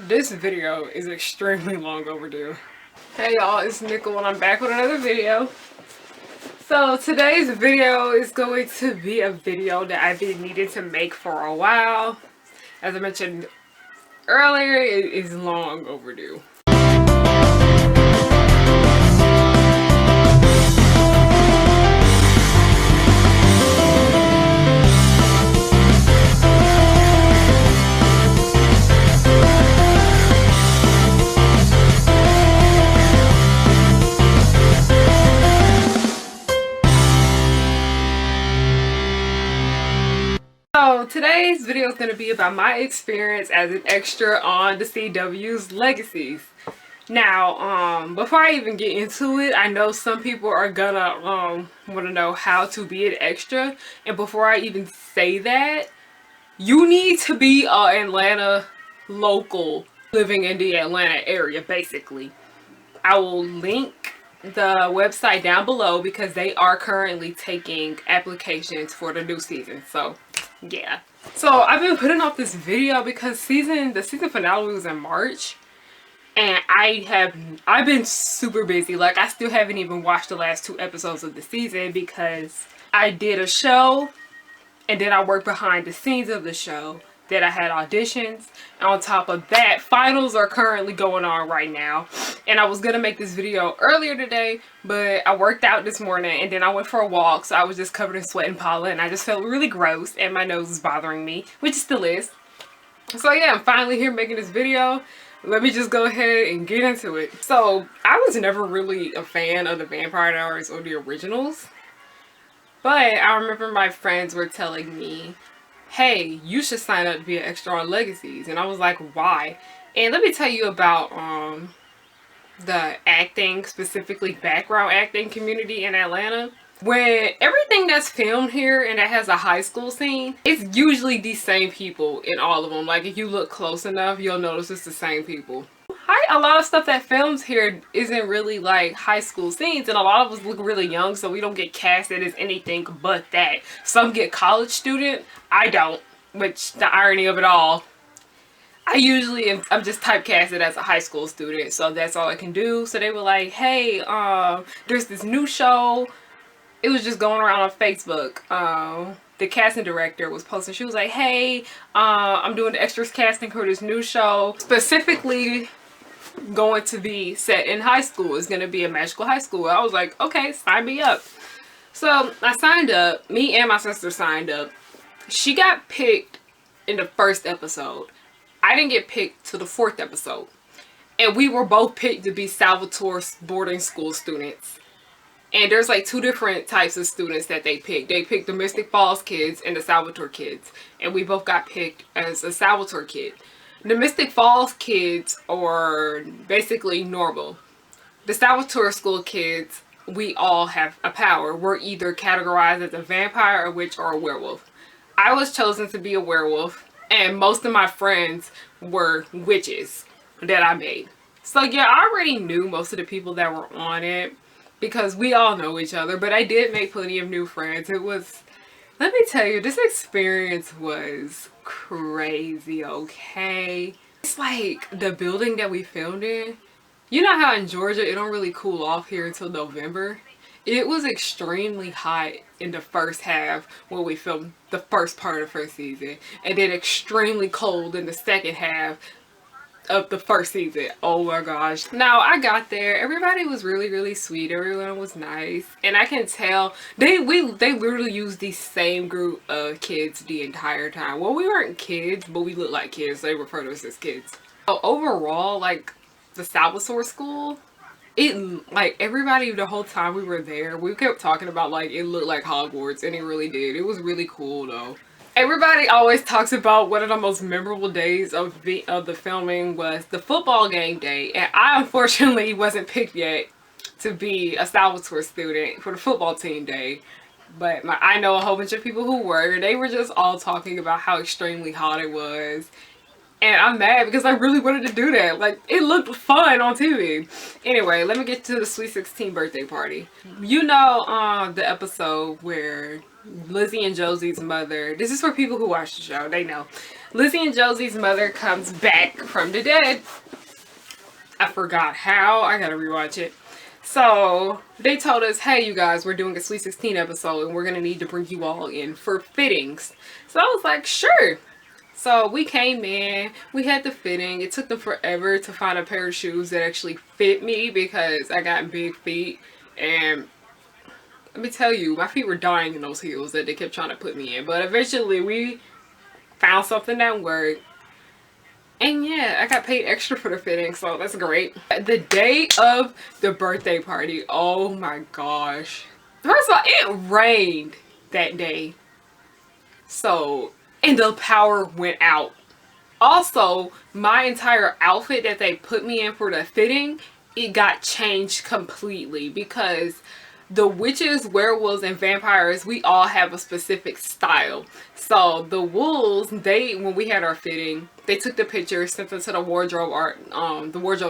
This video is extremely long overdue. Hey y'all, it's Nicole and I'm back with another video. So today's video is going to be a video that I've been needing to make for a while. As I mentioned earlier, it is long overdue. So today's video is going to be about my experience as an extra on the CW's Legacies. Now, before I even get into it, I know some people are gonna want to know how to be an extra. And before I even say that, you need to be an Atlanta local living in the Atlanta area, basically. I will link the website down below because they are currently taking applications for the new season. So yeah, so I've been putting off this video because the season finale was in March, and I've been super busy. Like, I still haven't even watched the last 2 episodes of the season because I did a show and then I worked behind the scenes of the show. Then I had auditions, and on top of that, finals are currently going on right now. And I was gonna make this video earlier today, but I worked out this morning and then I went for a walk, so I was just covered in sweat and pollen, and I just felt really gross and my nose was bothering me, which it still is. So yeah, I'm finally here making this video. Let me just go ahead and get into it. So I was never really a fan of the Vampire Diaries or the originals, but I remember my friends were telling me, hey, you should sign up to be an extra on Legacies. And I was like, why? And let me tell you about the acting, specifically background acting community in Atlanta. When everything that's filmed here and that has a high school scene, it's usually the same people in all of them. Like, if you look close enough, you'll notice it's the same people. A lot of stuff that films here isn't really like high school scenes, and a lot of us look really young, so we don't get casted as anything but that. Some get college student, I don't, which the irony of it all. I'm just typecasted as a high school student, so that's all I can do. So they were like, hey, there's this new show. It was just going around on Facebook. The casting director was posting, she was like, hey, I'm doing the extras casting for this new show, specifically going to be set in high school. It's going to be a magical high school. I was like, okay, sign me up. So I signed up. Me and my sister signed up. She got picked in the first episode. I didn't get picked to the 4th episode. And we were both picked to be Salvatore's boarding school students. And there's like 2 different types of students that they picked. They picked the Mystic Falls kids and the Salvatore kids. And we both got picked as a Salvatore kid. The Mystic Falls kids are basically normal. The Salvatore school kids, we all have a power. We're either categorized as a vampire, a witch, or a werewolf. I was chosen to be a werewolf, and most of my friends were witches that I made. So yeah, I already knew most of the people that were on it because we all know each other, but I did make plenty of new friends. Let me tell you, this experience was crazy, okay? It's like the building that we filmed in. You know how in Georgia it don't really cool off here until November? It was extremely hot in the first half when we filmed the first part of the first season. And then extremely cold in the second half of the first season. Oh my gosh. Now I got there, everybody was really sweet, everyone was nice, and I can tell they literally used the same group of kids the entire time. Well, we weren't kids, but we looked like kids, so they refer to us as kids. So overall, like, the Salvatore school, like, everybody, the whole time we were there, we kept talking about like it looked like Hogwarts, and it really did. It was really cool though. Everybody always talks about one of the most memorable days of the filming was the football game day, and I unfortunately wasn't picked yet to be a Salvatore student for the football team day, but I know a whole bunch of people who were, and they were just all talking about how extremely hot it was. And I'm mad because I really wanted to do that. Like, it looked fun on TV. Anyway, let me get to the Sweet 16 birthday party. You know the episode where Lizzie and Josie's mother, this is for people who watch the show, they know. Lizzie and Josie's mother comes back from the dead. I forgot how. I gotta rewatch it. So they told us, hey, you guys, we're doing a Sweet 16 episode and we're gonna need to bring you all in for fittings. So I was like, sure. So we came in, we had the fitting. It took them forever to find a pair of shoes that actually fit me because I got big feet. And let me tell you, my feet were dying in those heels that they kept trying to put me in. But eventually we found something that worked. And yeah, I got paid extra for the fitting, so that's great. The day of the birthday party, oh my gosh. First of all, it rained that day. So, and the power went out. Also, my entire outfit that they put me in for the fitting, it got changed completely because the witches, werewolves, and vampires, we all have a specific style. So the wolves, when we had our fitting, they took the pictures, sent them to the wardrobe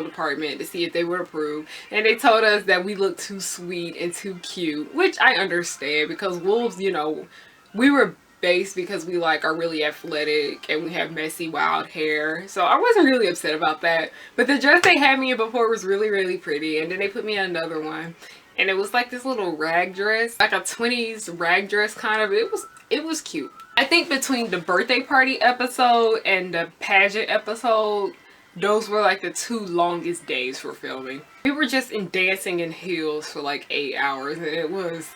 department to see if they would approve. And they told us that we looked too sweet and too cute, which I understand because wolves, you know, we were based because we like are really athletic and we have messy wild hair. So I wasn't really upset about that. But the dress they had me in before was really, really pretty. And then they put me in another one. And it was like this little rag dress, like a 20s rag dress kind of. It was cute. I think between the birthday party episode and the pageant episode, those were like the 2 longest days for filming. We were just dancing in heels for like 8 hours and it was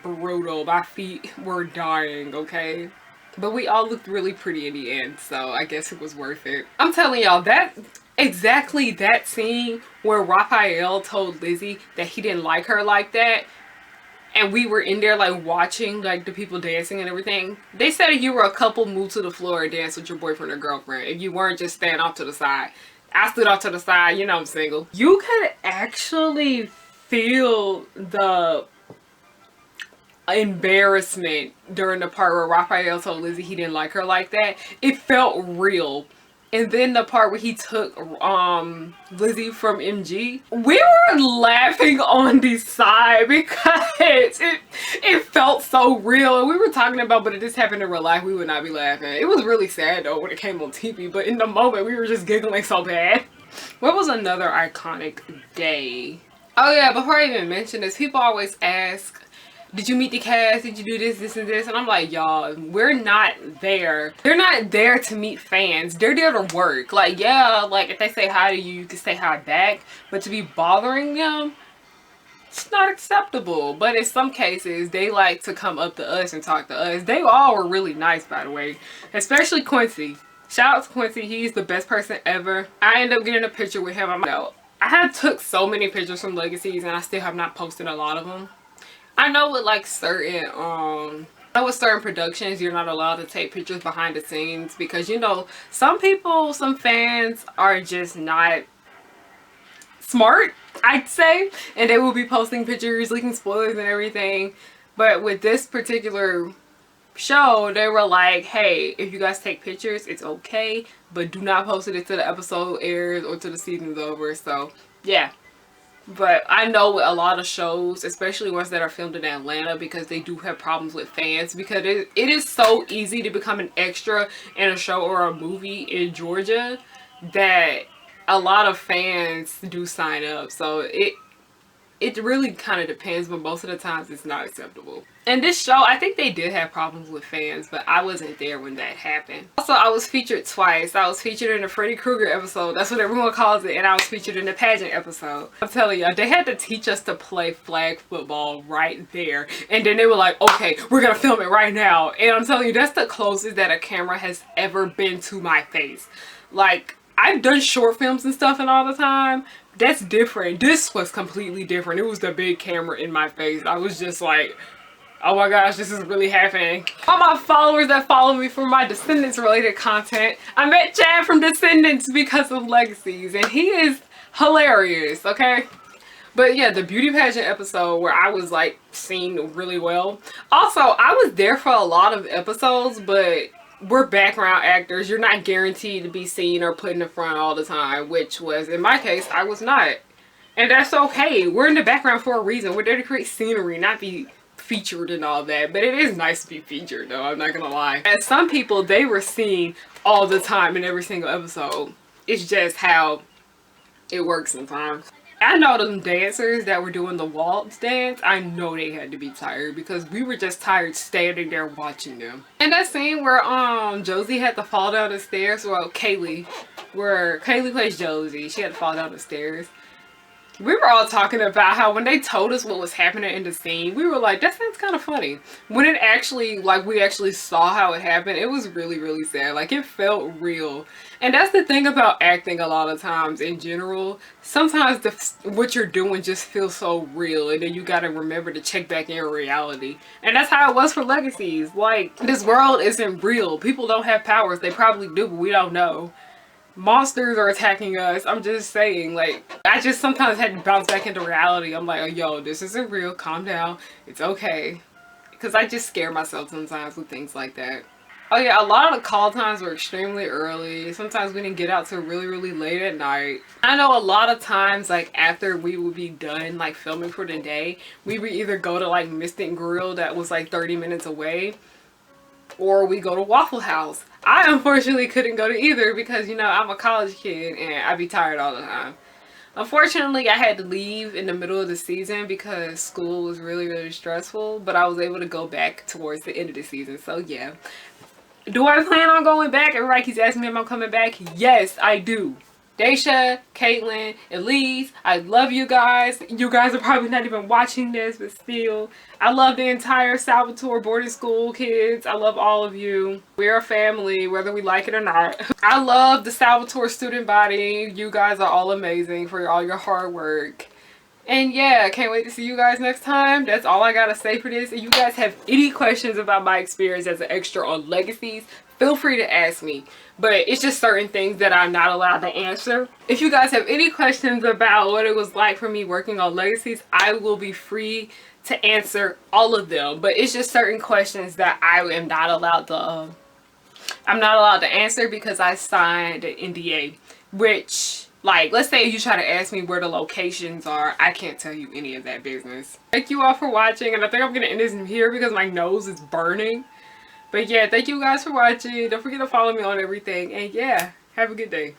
brutal. My feet were dying, okay? But we all looked really pretty in the end, so I guess it was worth it. I'm telling y'all, exactly that scene where Raphael told Lizzie that he didn't like her like that, and we were in there like watching like the people dancing and everything. They said if you were a couple, move to the floor and dance with your boyfriend or girlfriend. If you weren't, just stand off to the side. I stood off to the side, you know I'm single. You could actually feel the embarrassment during the part where Raphael told Lizzie he didn't like her like that. It felt real. And then the part where he took Lizzie from MG, we were laughing on the side because it felt so real. And we were talking about, but if this happened in real life, we would not be laughing. It was really sad though when it came on TV, but in the moment we were just giggling so bad. What was another iconic day? Oh yeah, before I even mention this, people always ask, did you meet the cast? Did you do this, this, and this? And I'm like, y'all, we're not there. They're not there to meet fans. They're there to work. Like, yeah, like if they say hi to you, you can say hi back. But to be bothering them, it's not acceptable. But in some cases, they like to come up to us and talk to us. They all were really nice, by the way. Especially Quincy. Shout out to Quincy. He's the best person ever. I ended up getting a picture with him. I had took so many pictures from Legacies and I still have not posted a lot of them. I know with like certain productions you're not allowed to take pictures behind the scenes because, you know, some fans are just not smart, I'd say, and they will be posting pictures, leaking spoilers and everything. But with this particular show, they were like, hey, if you guys take pictures, it's okay, but do not post it until the episode airs or till the season's over. So yeah. But I know with a lot of shows, especially ones that are filmed in Atlanta, because they do have problems with fans, because it is so easy to become an extra in a show or a movie in Georgia that a lot of fans do sign up. So it really kind of depends, but most of the times it's not acceptable. And this show, I think they did have problems with fans, but I wasn't there when that happened. Also, I was featured twice. I was featured in the Freddy Krueger episode. That's what everyone calls it. And I was featured in the pageant episode. I'm telling y'all, they had to teach us to play flag football right there. And then they were like, okay, we're going to film it right now. And I'm telling you, that's the closest that a camera has ever been to my face. Like, I've done short films and stuff and all the time. That's different. This was completely different. It was the big camera in my face. I was just like, oh my gosh, this is really happening. All my followers that follow me for my Descendants related content. I met Chad from Descendants because of Legacies, and he is hilarious, okay? But yeah, the beauty pageant episode where I was like seen really well. Also, I was there for a lot of episodes, but we're background actors. You're not guaranteed to be seen or put in the front all the time, which was, in my case, I was not. And that's okay. We're in the background for a reason. We're there to create scenery, not be featured and all that, but it is nice to be featured though, I'm not gonna lie. And some people, they were seen all the time in every single episode. It's just how it works sometimes. I know them dancers that were doing the waltz dance, I know they had to be tired because we were just tired standing there watching them. And that scene where Josie had to fall down the stairs, well Kaylee, where Kaylee plays Josie, she had to fall down the stairs. We were all talking about how when they told us what was happening in the scene, we were like, that sounds kind of funny. When it actually, like, we actually saw how it happened, it was really, really sad. Like, it felt real. And that's the thing about acting a lot of times in general. Sometimes what you're doing just feels so real, and then you gotta remember to check back in reality. And that's how it was for Legacies. Like, this world isn't real. People don't have powers. They probably do, but we don't know. Monsters are attacking us. I'm just saying, like, I just sometimes had to bounce back into reality. I'm like, oh, yo, this isn't real. Calm down. It's okay. Because I just scare myself sometimes with things like that. Oh yeah, a lot of the call times were extremely early. Sometimes we didn't get out till really, really late at night. I know a lot of times, like, after we would be done, like, filming for the day, we would either go to, like, Mystic Grill that was, like, 30 minutes away, or we go to Waffle House. I unfortunately couldn't go to either because, you know, I'm a college kid and I'd be tired all the time. Unfortunately, I had to leave in the middle of the season because school was really, really stressful, but I was able to go back towards the end of the season. So yeah. Do I plan on going back? Everybody keeps asking me if I'm coming back. Yes, I do. Daisha, Caitlin, Elise, I love you guys. You guys are probably not even watching this, but still. I love the entire Salvatore boarding school kids. I love all of you. We're a family, whether we like it or not. I love the Salvatore student body. You guys are all amazing for all your hard work. And yeah, I can't wait to see you guys next time. That's all I gotta say for this. If you guys have any questions about my experience as an extra on Legacies, feel free to ask me. But it's just certain things that I'm not allowed to answer. If you guys have any questions about what it was like for me working on Legacies, I will be free to answer all of them. But it's just certain questions that I am not allowed to I'm not allowed to answer because I signed an NDA, which, like, let's say you try to ask me where the locations are, I can't tell you any of that business. Thank you all for watching, and I think I'm gonna end this here because my nose is burning. But yeah, thank you guys for watching. Don't forget to follow me on everything, and yeah, have a good day.